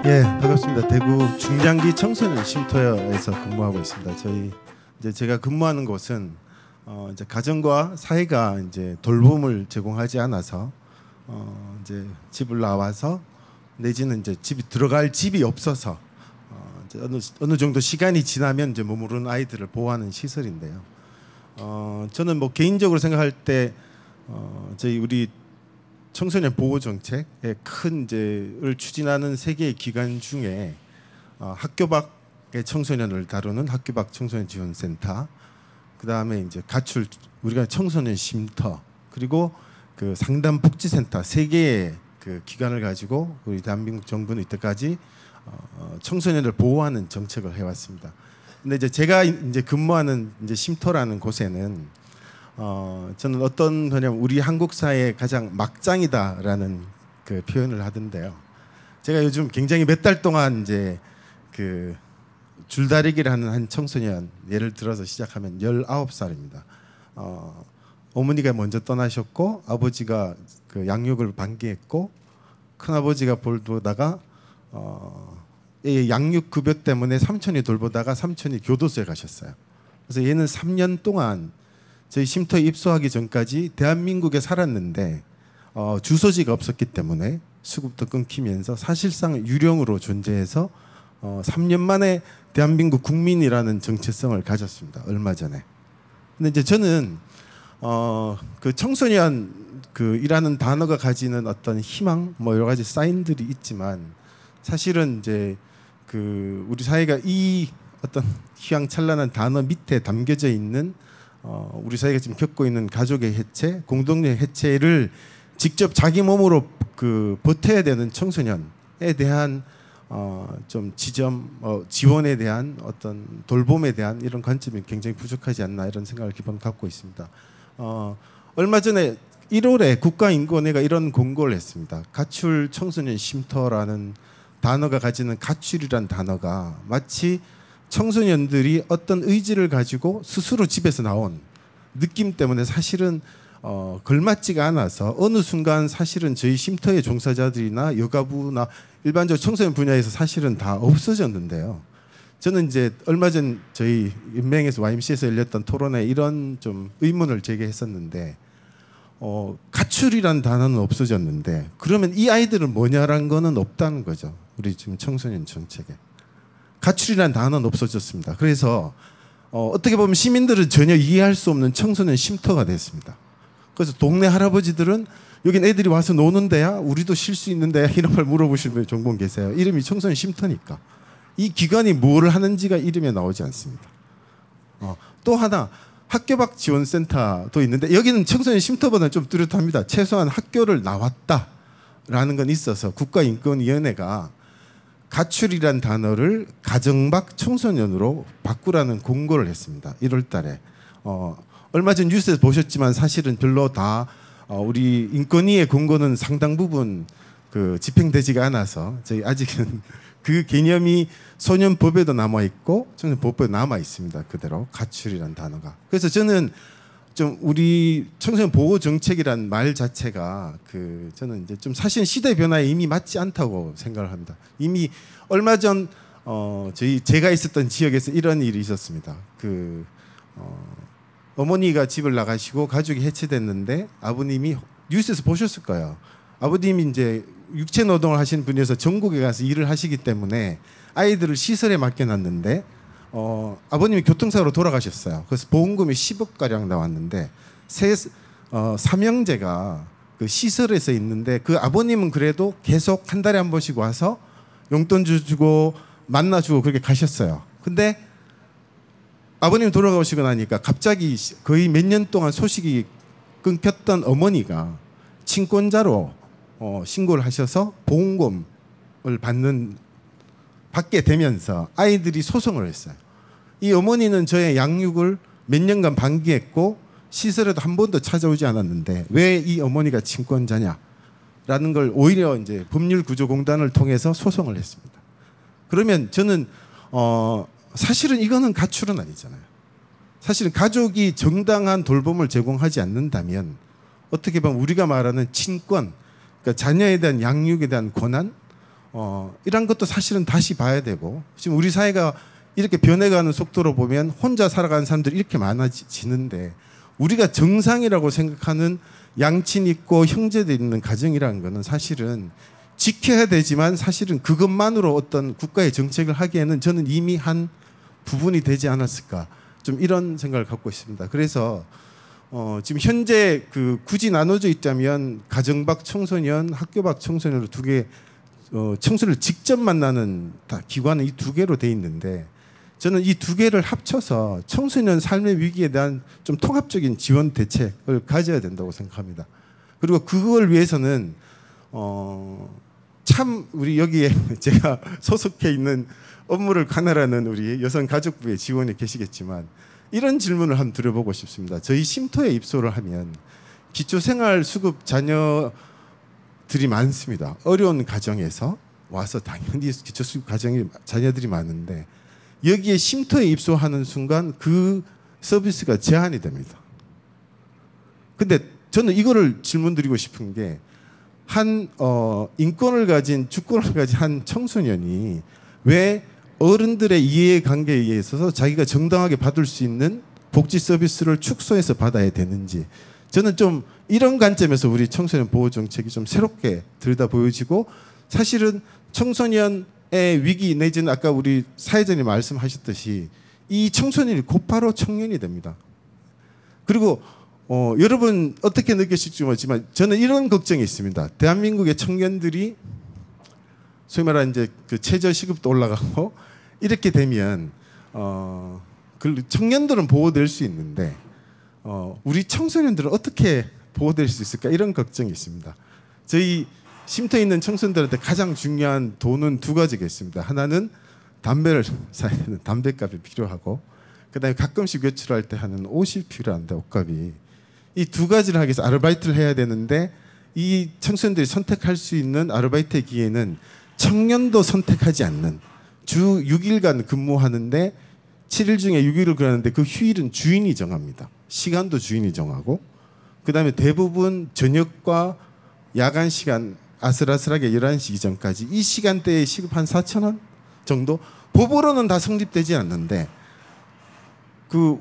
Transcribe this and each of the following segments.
예, 반갑습니다. 대구 중장기 청소년 쉼터에서 근무하고 있습니다. 제가 근무하는 곳은 이제 가정과 사회가 이제 돌봄을 제공하지 않아서 이제 집을 나와서 내지는 이제 집이 들어갈 집이 없어서 이제 어느 정도 시간이 지나면 이제 머무르는 아이들을 보호하는 시설인데요. 저는 뭐 개인적으로 생각할 때 우리 청소년 보호 정책의 큰 이제를 추진하는 세 개의 기관 중에 학교 밖의 청소년을 다루는 학교 밖 청소년 지원센터, 그 다음에 이제 가출 우리가 청소년 쉼터, 그리고 그 상담 복지센터 세 개의 그 기관을 가지고 우리 대한민국 정부는 이때까지 청소년을 보호하는 정책을 해왔습니다. 근데 이제 제가 이제 근무하는 이제 쉼터라는 곳에는 저는 어떤 뭐냐면 우리 한국 사회의 가장 막장이다라는 그 표현을 하던데요. 제가 요즘 굉장히 몇 달 동안 이제 그 줄다리기를 하는 한 청소년 예를 들어서 시작하면 19살입니다. 어머니가 먼저 떠나셨고 아버지가 그 양육을 방기했고 큰아버지가 돌보다가 양육 급여 때문에 삼촌이 돌보다가 삼촌이 교도소에 가셨어요. 그래서 얘는 3년 동안 저희 쉼터에 입소하기 전까지 대한민국에 살았는데 주소지가 없었기 때문에 수급도 끊기면서 사실상 유령으로 존재해서 3년 만에 대한민국 국민이라는 정체성을 가졌습니다. 얼마 전에. 근데 이제 저는 그 청소년 이라는 단어가 가지는 어떤 희망, 뭐 여러 가지 사인들이 있지만 사실은 이제 우리 사회가 이 어떤 휘황찬란한 단어 밑에 담겨져 있는 우리 사회가 지금 겪고 있는 가족의 해체, 공동의 해체를 직접 자기 몸으로 버텨야 되는 청소년에 대한 좀 지원에 대한 어떤 돌봄에 대한 이런 관점이 굉장히 부족하지 않나 이런 생각을 기본 갖고 있습니다. 얼마 전에 1월에 국가인권위가 이런 공고를 했습니다. 가출 청소년 쉼터라는 단어가 가지는 가출이란 단어가 마치 청소년들이 어떤 의지를 가지고 스스로 집에서 나온 느낌 때문에 사실은 걸맞지가 않아서 어느 순간 사실은 저희 쉼터의 종사자들이나 여가부나 일반적으로 청소년 분야에서 사실은 다 없어졌는데요. 저는 이제 얼마 전 저희 연맹에서 YMCA에서 열렸던 토론에 이런 좀 의문을 제기했었는데 가출이란 단어는 없어졌는데 그러면 이 아이들은 뭐냐라는 거는 없다는 거죠. 우리 지금 청소년 정책에. 가출이라는 단어는 없어졌습니다. 그래서 어떻게 보면 시민들은 전혀 이해할 수 없는 청소년 쉼터가 됐습니다. 그래서 동네 할아버지들은 여긴 애들이 와서 노는 데야? 우리도 쉴 수 있는 데야? 이런 걸 물어보시는 분이 종종 계세요. 이름이 청소년 쉼터니까. 이 기관이 뭘 하는지가 이름에 나오지 않습니다. 또 하나 학교 밖 지원센터도 있는데 여기는 청소년 쉼터보다는 좀 뚜렷합니다. 최소한 학교를 나왔다라는 건 있어서 국가인권위원회가 가출이란 단어를 가정 밖 청소년으로 바꾸라는 공고를 했습니다. 1월 달에. 얼마 전 뉴스에서 보셨지만 사실은 별로 다 우리 인권위의 공고는 상당 부분 집행되지가 않아서 저희 아직은 그 개념이 소년법에도 남아있고 청소년법에도 남아있습니다. 그대로 가출이란 단어가. 그래서 저는 좀 우리 청소년 보호 정책이란 말 자체가 저는 이제 좀 사실 시대 변화에 이미 맞지 않다고 생각을 합니다. 이미 얼마 전 제가 있었던 지역에서 이런 일이 있었습니다. 어머니가 집을 나가시고 가족이 해체됐는데 아버님이 뉴스에서 보셨을 거예요. 아버님이 이제 육체 노동을 하시는 분이어서 전국에 가서 일을 하시기 때문에 아이들을 시설에 맡겨놨는데 아버님이 교통사고로 돌아가셨어요. 그래서 보험금이 10억 가량 나왔는데 삼형제가 그 시설에서 있는데 그 아버님은 그래도 계속 한 달에 한 번씩 와서 용돈 주고 만나주고 그렇게 가셨어요. 근데 아버님 돌아가시고 나니까 갑자기 거의 몇 년 동안 소식이 끊겼던 어머니가 친권자로 신고를 하셔서 보험금을 받게 되면서 아이들이 소송을 했어요. 이 어머니는 저의 양육을 몇 년간 방기했고 시설에도 한 번도 찾아오지 않았는데 왜 이 어머니가 친권자냐라는 걸 오히려 이제 법률구조공단을 통해서 소송을 했습니다. 그러면 저는 사실은 이거는 가출은 아니잖아요. 사실은 가족이 정당한 돌봄을 제공하지 않는다면 어떻게 보면 우리가 말하는 친권, 그러니까 자녀에 대한 양육에 대한 권한, 이런 것도 사실은 다시 봐야 되고 지금 우리 사회가 이렇게 변해가는 속도로 보면 혼자 살아가는 사람들이 이렇게 많아지는데 우리가 정상이라고 생각하는 양친 있고 형제들 있는 가정이라는 거는 사실은 지켜야 되지만 사실은 그것만으로 어떤 국가의 정책을 하기에는 저는 이미 한 부분이 되지 않았을까 좀 이런 생각을 갖고 있습니다. 그래서 지금 현재 굳이 나눠져 있자면 가정 밖 청소년, 학교 밖 청소년으로 두 개 청소년을 직접 만나는 기관은 이 두 개로 돼 있는데 저는 이 두 개를 합쳐서 청소년 삶의 위기에 대한 좀 통합적인 지원 대책을 가져야 된다고 생각합니다. 그리고 그걸 위해서는 참 우리 여기에 제가 소속해 있는 업무를 관할하는 우리 여성가족부의 직원이 계시겠지만 이런 질문을 한번 드려보고 싶습니다. 저희 쉼터에 입소를 하면 기초생활수급 자녀들이 많습니다. 어려운 가정에서 와서 당연히 기초수급 가정이 자녀들이 많은데 여기에 쉼터에 입소하는 순간 그 서비스가 제한이 됩니다. 근데 저는 이거를 질문드리고 싶은 게 한 인권을 가진 주권을 가진 한 청소년이 왜 어른들의 이해관계에 있어서 자기가 정당하게 받을 수 있는 복지 서비스를 축소해서 받아야 되는지 저는 좀 이런 관점에서 우리 청소년 보호 정책이 좀 새롭게 들여다 보여지고 사실은 청소년의 위기 내지는 아까 우리 사회자님 말씀하셨듯이 이 청소년이 곧바로 청년이 됩니다. 그리고 여러분 어떻게 느끼실지 모르지만 저는 이런 걱정이 있습니다. 대한민국의 청년들이 소위 말하는 이제 그 최저 시급도 올라가고 이렇게 되면 청년들은 보호될 수 있는데 우리 청소년들은 어떻게 보호될 수 있을까 이런 걱정이 있습니다. 저희 쉼터에 있는 청소년들한테 가장 중요한 돈은 두 가지가 있습니다. 하나는 담배를 사야 되는 담배값이 필요하고 그다음에 가끔씩 외출할 때 하는 옷이 필요한데 옷값이 이 두 가지를 하기 위해서 아르바이트를 해야 되는데 이 청소년들이 선택할 수 있는 아르바이트의 기회는 청년도 선택하지 않는 주 6일간 근무하는데 7일 중에 6일을 그러는데 그 휴일은 주인이 정합니다. 시간도 주인이 정하고 그다음에 대부분 저녁과 야간 시간 아슬아슬하게 11시 이전까지 이 시간대에 시급 한 4,000원 정도 법으로는 다 성립되지 않는데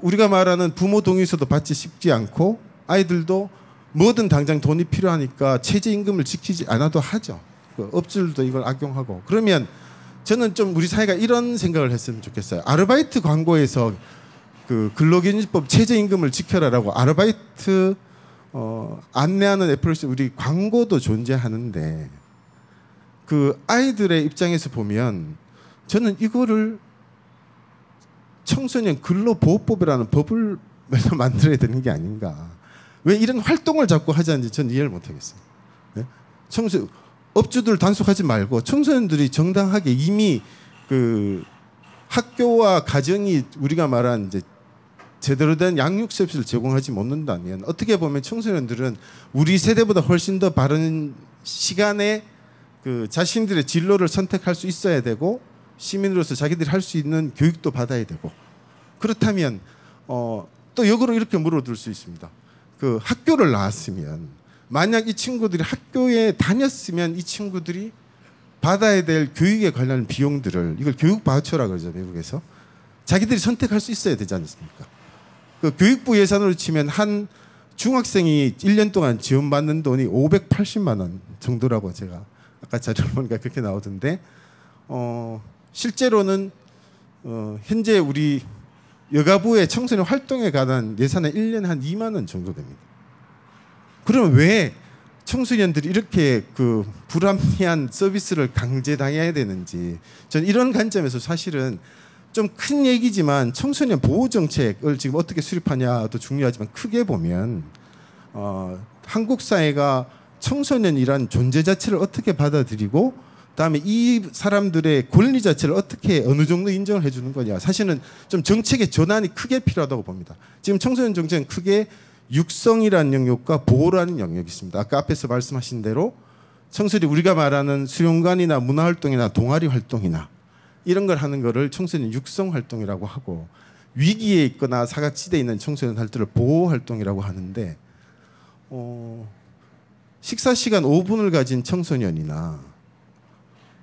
우리가 말하는 부모 동의서도 받지 쉽지 않고 아이들도 뭐든 당장 돈이 필요하니까 최저임금을 지키지 않아도 하죠. 업주들도 이걸 악용하고 그러면 저는 좀 우리 사회가 이런 생각을 했으면 좋겠어요. 아르바이트 광고에서 근로기준법 최저임금을 지켜라라고 아르바이트 안내하는 애플리케이션 우리 광고도 존재하는데 아이들의 입장에서 보면 저는 이거를 청소년 근로보호법이라는 법을 만들어야 되는 게 아닌가. 왜 이런 활동을 자꾸 하자는지 저는 이해를 못하겠어요. 네? 업주들 단속하지 말고 청소년들이 정당하게 이미 학교와 가정이 우리가 말한 이제 제대로 된 양육 서비스를 제공하지 못한다면 어떻게 보면 청소년들은 우리 세대보다 훨씬 더 바른 시간에 자신들의 진로를 선택할 수 있어야 되고 시민으로서 자기들이 할 수 있는 교육도 받아야 되고 그렇다면 또 역으로 이렇게 물어둘 수 있습니다. 학교를 나왔으면 만약 이 친구들이 학교에 다녔으면 이 친구들이 받아야 될 교육에 관련 비용들을 이걸 교육 바우처라고 그러죠. 미국에서 자기들이 선택할 수 있어야 되지 않습니까? 교육부 예산으로 치면 한 중학생이 1년 동안 지원받는 돈이 580만 원 정도라고 제가 아까 자료를 보니까 그렇게 나오던데 실제로는 현재 우리 여가부의 청소년 활동에 관한 예산은 1년에 한 2만 원 정도 됩니다. 그러면 왜 청소년들이 이렇게 불합리한 서비스를 강제당해야 되는지 저는 이런 관점에서 사실은 좀 큰 얘기지만 청소년 보호 정책을 지금 어떻게 수립하냐도 중요하지만 크게 보면 한국 사회가 청소년이란 존재 자체를 어떻게 받아들이고 그다음에 이 사람들의 권리 자체를 어떻게 어느 정도 인정을 해주는 거냐 사실은 좀 정책의 전환이 크게 필요하다고 봅니다. 지금 청소년 정책은 크게 육성이라는 영역과 보호라는 영역이 있습니다. 아까 앞에서 말씀하신 대로 청소년이 우리가 말하는 수련관이나 문화활동이나 동아리 활동이나 이런 걸 하는 거를 청소년 육성 활동이라고 하고 위기에 있거나 사각지대에 있는 청소년들을 보호 활동이라고 하는데 식사 시간 5분을 가진 청소년이나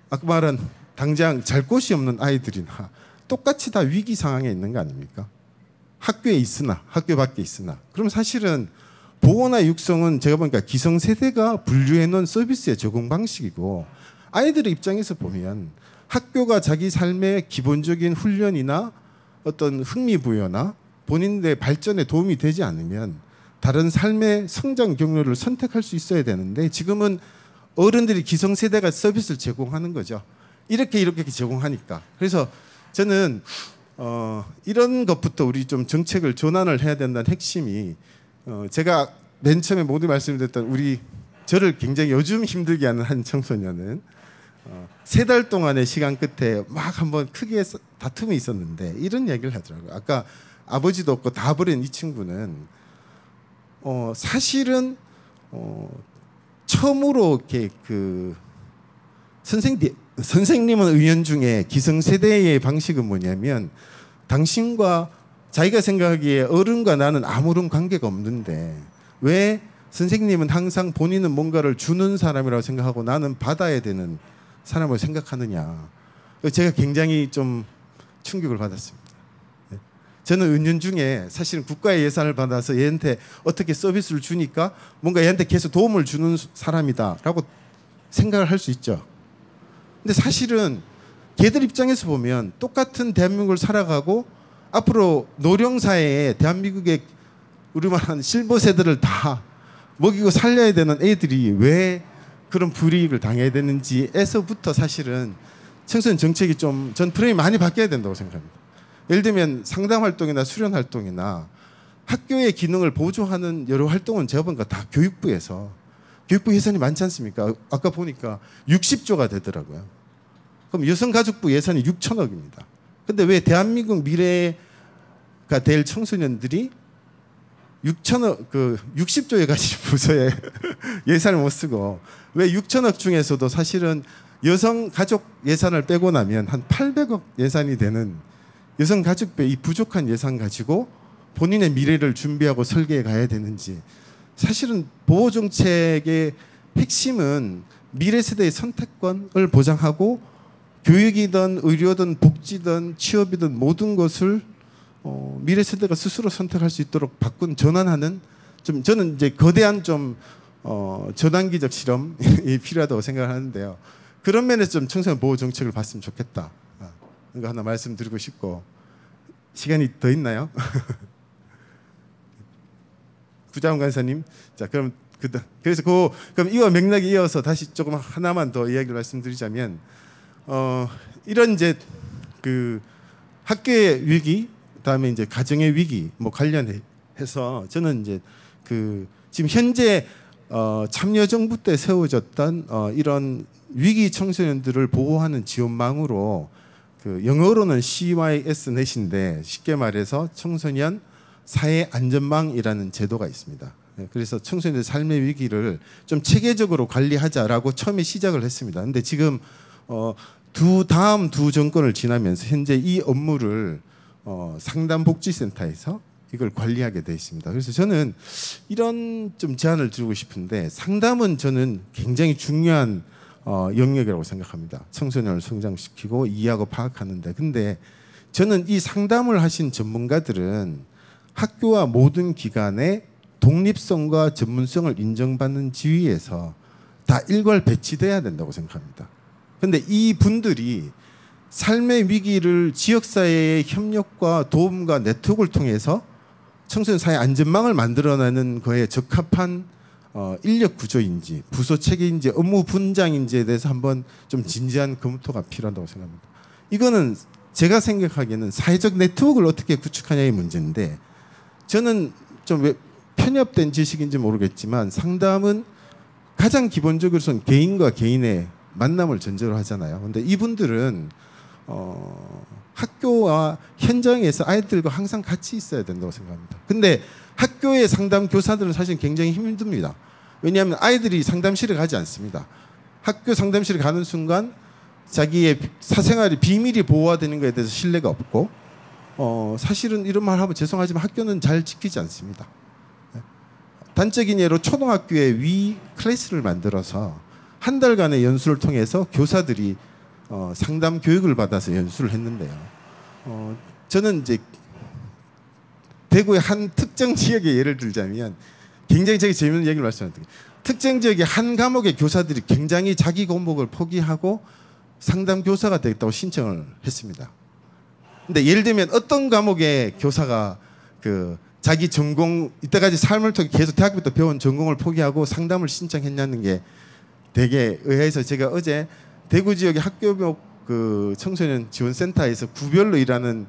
아까 말한 당장 잘 곳이 없는 아이들이나 똑같이 다 위기 상황에 있는 거 아닙니까? 학교에 있으나 학교 밖에 있으나 그럼 사실은 보호나 육성은 제가 보니까 기성세대가 분류해 놓은 서비스의 적용 방식이고 아이들의 입장에서 보면 학교가 자기 삶의 기본적인 훈련이나 어떤 흥미부여나 본인의 발전에 도움이 되지 않으면 다른 삶의 성장 경로를 선택할 수 있어야 되는데 지금은 어른들이 기성세대가 서비스를 제공하는 거죠. 이렇게 제공하니까. 그래서 저는 이런 것부터 우리 좀 정책을 전환을 해야 된다는 핵심이 제가 맨 처음에 모두 말씀드렸던 저를 굉장히 요즘 힘들게 하는 한 청소년은 3달 동안의 시간 끝에 막 한번 크게 다툼이 있었는데 이런 얘기를 하더라고요. 아까 아버지도 없고 다 버린 이 친구는 사실은 처음으로 이렇게 그 선생님은 은연중에 기성세대의 방식은 뭐냐면 당신과 자기가 생각하기에 어른과 나는 아무런 관계가 없는데 왜 선생님은 항상 본인은 뭔가를 주는 사람이라고 생각하고 나는 받아야 되는 사람을 생각하느냐. 제가 굉장히 좀 충격을 받았습니다. 저는 은연중에 사실은 국가의 예산을 받아서 얘한테 어떻게 서비스를 주니까 뭔가 얘한테 계속 도움을 주는 사람이다라고 생각을 할 수 있죠. 근데 사실은 걔들 입장에서 보면 똑같은 대한민국을 살아가고 앞으로 노령사회에 대한민국의 우리말하는 실버 세대를 다 먹이고 살려야 되는 애들이 왜 그런 불이익을 당해야 되는지에서부터 사실은 청소년 정책이 좀 전 프레임이 많이 바뀌어야 된다고 생각합니다. 예를 들면 상담 활동이나 수련 활동이나 학교의 기능을 보조하는 여러 활동은 제가 보니까 다 교육부 예산이 많지 않습니까? 아까 보니까 60조가 되더라고요. 그럼 여성가족부 예산이 6천억입니다. 근데 왜 대한민국 미래가 될 청소년들이 6천억 60조에 가진 부서에 예산을 못 쓰고 왜 6천억 중에서도 사실은 여성가족 예산을 빼고 나면 한 800억 예산이 되는 여성가족부의 이 부족한 예산 가지고 본인의 미래를 준비하고 설계해 가야 되는지 사실은 보호정책의 핵심은 미래 세대의 선택권을 보장하고 교육이든 의료든 복지든 취업이든 모든 것을 미래 세대가 스스로 선택할 수 있도록 바꾼 전환하는 좀 저는 이제 거대한 좀 전환기적 실험이 필요하다고 생각하는데요. 그런 면에서 좀 청소년 보호 정책을 봤으면 좋겠다. 이거 하나 말씀드리고 싶고 시간이 더 있나요? 구자원 간사님, 자 그럼 그래서 그럼 이와 맥락에 이어서 다시 조금 하나만 더 이야기를 말씀드리자면 이런 이제 그 학교의 위기, 그다음에 이제 가정의 위기 뭐 관련해서 저는 이제 그 지금 현재 참여정부 때 세워졌던 이런 위기 청소년들을 보호하는 지원망으로 그 영어로는 CYS 넷인데 쉽게 말해서 청소년 사회 안전망이라는 제도가 있습니다. 그래서 청소년들 삶의 위기를 좀 체계적으로 관리하자라고 처음에 시작을 했습니다. 근데 지금 다음 두 정권을 지나면서 현재 이 업무를 상담복지센터에서 이걸 관리하게 되어 있습니다. 그래서 저는 이런 좀 제안을 드리고 싶은데 상담은 저는 굉장히 중요한 영역이라고 생각합니다. 청소년을 성장시키고 이해하고 파악하는데 근데 저는 이 상담을 하신 전문가들은 학교와 모든 기관의 독립성과 전문성을 인정받는 지위에서 다 일괄 배치돼야 된다고 생각합니다. 근데 이 분들이 삶의 위기를 지역사회의 협력과 도움과 네트워크를 통해서 청소년 사회 안전망을 만들어내는 거에 적합한 인력 구조인지 부서 체계인지 업무 분장인지에 대해서 한번 좀 진지한 검토가 필요하다고 생각합니다. 이거는 제가 생각하기에는 사회적 네트워크를 어떻게 구축하냐의 문제인데 저는 좀 편협된 지식인지 모르겠지만 상담은 가장 기본적으로는 개인과 개인의 만남을 전제로 하잖아요. 근데 이분들은 학교와 현장에서 아이들과 항상 같이 있어야 된다고 생각합니다. 근데 학교의 상담 교사들은 사실 굉장히 힘듭니다. 왜냐하면 아이들이 상담실에 가지 않습니다. 학교 상담실에 가는 순간 자기의 사생활이 비밀이 보호되는 것에 대해서 신뢰가 없고 사실은 이런 말 하면 죄송하지만 학교는 잘 지키지 않습니다. 단적인 예로 초등학교에 위 클래스를 만들어서 한 달간의 연수를 통해서 교사들이 상담 교육을 받아서 연수를 했는데요. 저는 이제 대구의 한 특정 지역의 예를 들자면 굉장히 되게 재밌는 얘기를 말씀드릴게요. 특정 지역의 한 과목의 교사들이 굉장히 자기 과목을 포기하고 상담 교사가 되겠다고 신청을 했습니다. 근데 예를 들면 어떤 과목의 교사가 그 자기 전공 이때까지 삶을 통해 계속 대학교 때 배운 전공을 포기하고 상담을 신청했냐는 게 되게 의아해서 제가 어제 대구 지역의 학교목 그 청소년 지원센터에서 구별로 일하는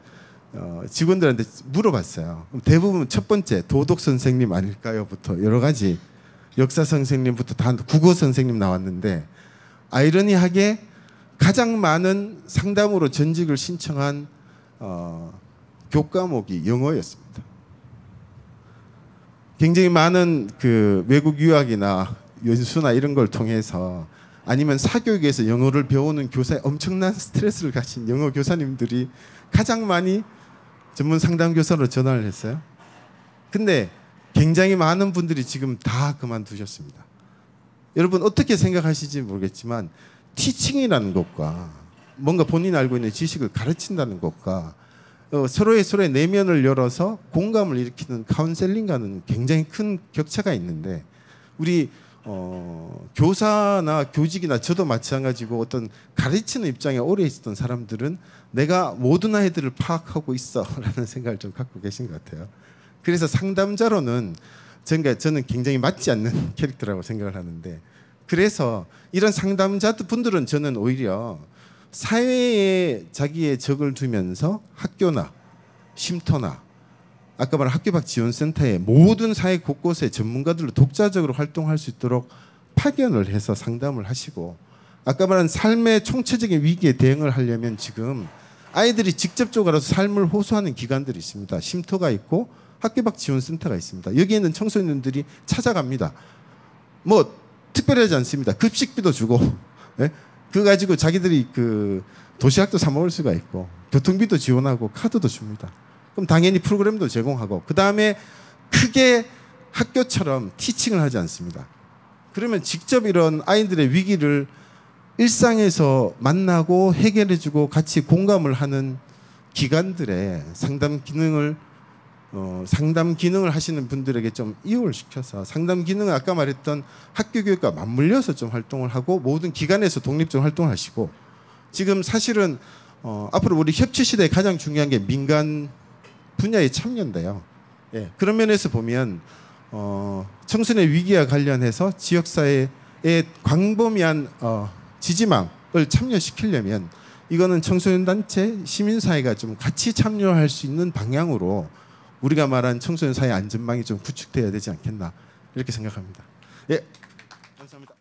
직원들한테 물어봤어요. 대부분 첫 번째 도덕 선생님 아닐까요?부터 여러 가지 역사 선생님부터 다 국어 선생님 나왔는데 아이러니하게 가장 많은 상담으로 전직을 신청한 교과목이 영어였습니다. 굉장히 많은 그 외국 유학이나 연수나 이런 걸 통해서 아니면 사교육에서 영어를 배우는 교사에 엄청난 스트레스를 가진 영어 교사님들이 가장 많이 전문 상담 교사로 전화를 했어요. 근데 굉장히 많은 분들이 지금 다 그만두셨습니다. 여러분 어떻게 생각하실지 모르겠지만 티칭이라는 것과 뭔가 본인이 알고 있는 지식을 가르친다는 것과 서로의 내면을 열어서 공감을 일으키는 카운셀링과는 굉장히 큰 격차가 있는데 우리 교사나 교직이나 저도 마찬가지고 어떤 가르치는 입장에 오래 있었던 사람들은 내가 모든 아이들을 파악하고 있어라는 생각을 좀 갖고 계신 것 같아요. 그래서 상담자로는 저는 굉장히 맞지 않는 캐릭터라고 생각을 하는데 그래서 이런 상담자 분들은 저는 오히려 사회에 자기의 적을 두면서 학교나 쉼터나 아까 말한 학교 밖 지원센터의 모든 사회 곳곳에 전문가들로 독자적으로 활동할 수 있도록 파견을 해서 상담을 하시고 아까 말한 삶의 총체적인 위기에 대응을 하려면 지금 아이들이 직접적으로 가서 삶을 호소하는 기관들이 있습니다. 쉼터가 있고 학교 밖 지원센터가 있습니다. 여기에 있는 청소년들이 찾아갑니다. 뭐 특별하지 않습니다. 급식비도 주고 네? 그거 가지고 자기들이 그 도시락도 사 먹을 수가 있고 교통비도 지원하고 카드도 줍니다. 그럼 당연히 프로그램도 제공하고 그 다음에 크게 학교처럼 티칭을 하지 않습니다. 그러면 직접 이런 아이들의 위기를 일상에서 만나고 해결해주고 같이 공감을 하는 기관들의 상담 기능을 하시는 분들에게 좀 이용을 시켜서 상담 기능은 아까 말했던 학교 교육과 맞물려서 좀 활동을 하고 모든 기관에서 독립적으로 활동을 하시고 지금 사실은 앞으로 우리 협치 시대에 가장 중요한 게 민간 분야의 참여인데요. 예, 그런 면에서 보면 청소년 위기와 관련해서 지역사회의 광범위한 지지망을 참여시키려면 이거는 청소년 단체, 시민사회가 좀 같이 참여할 수 있는 방향으로 우리가 말한 청소년 사회 안전망이 좀 구축돼야 되지 않겠나 이렇게 생각합니다. 예, 감사합니다.